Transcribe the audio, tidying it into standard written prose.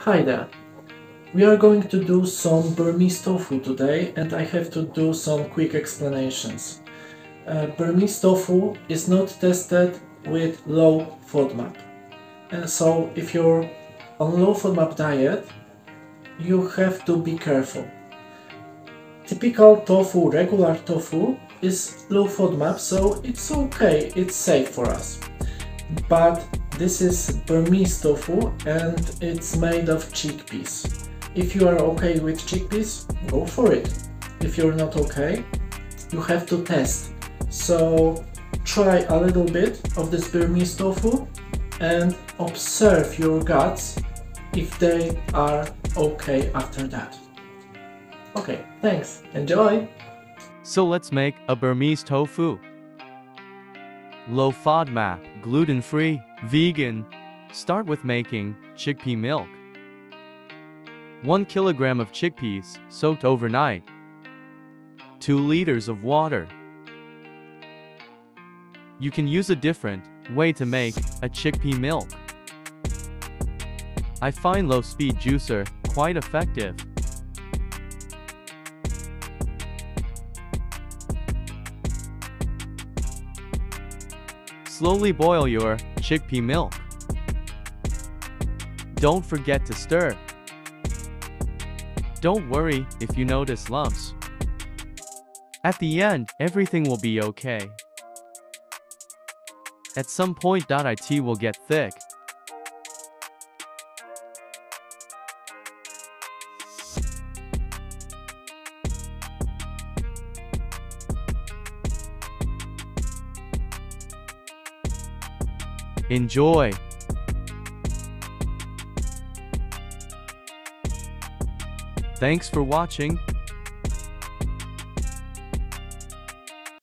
Hi there. We are going to do some Burmese tofu today and I have to do some quick explanations. Burmese tofu is not tested with low FODMAP. So if you're on low FODMAP diet, you have to be careful. Typical tofu, regular tofu, is low FODMAP, so it's okay, it's safe for us. But this is Burmese tofu and it's made of chickpeas. If you are okay with chickpeas, go for it. If you're not okay, you have to test. So try a little bit of this Burmese tofu and observe your guts if they are okay after that. Okay, thanks. Enjoy! So let's make a Burmese tofu. Low FODMAP, gluten-free, vegan. Start with making chickpea milk. 1 kilogram of chickpeas soaked overnight. 2 liters of water. You can use a different way to make a chickpea milk. I find low-speed juicer quite effective. Slowly boil your chickpea milk. Don't forget to stir. Don't worry if you notice lumps. At the end, everything will be okay. At some point, it will get thick. Enjoy! Thanks for watching.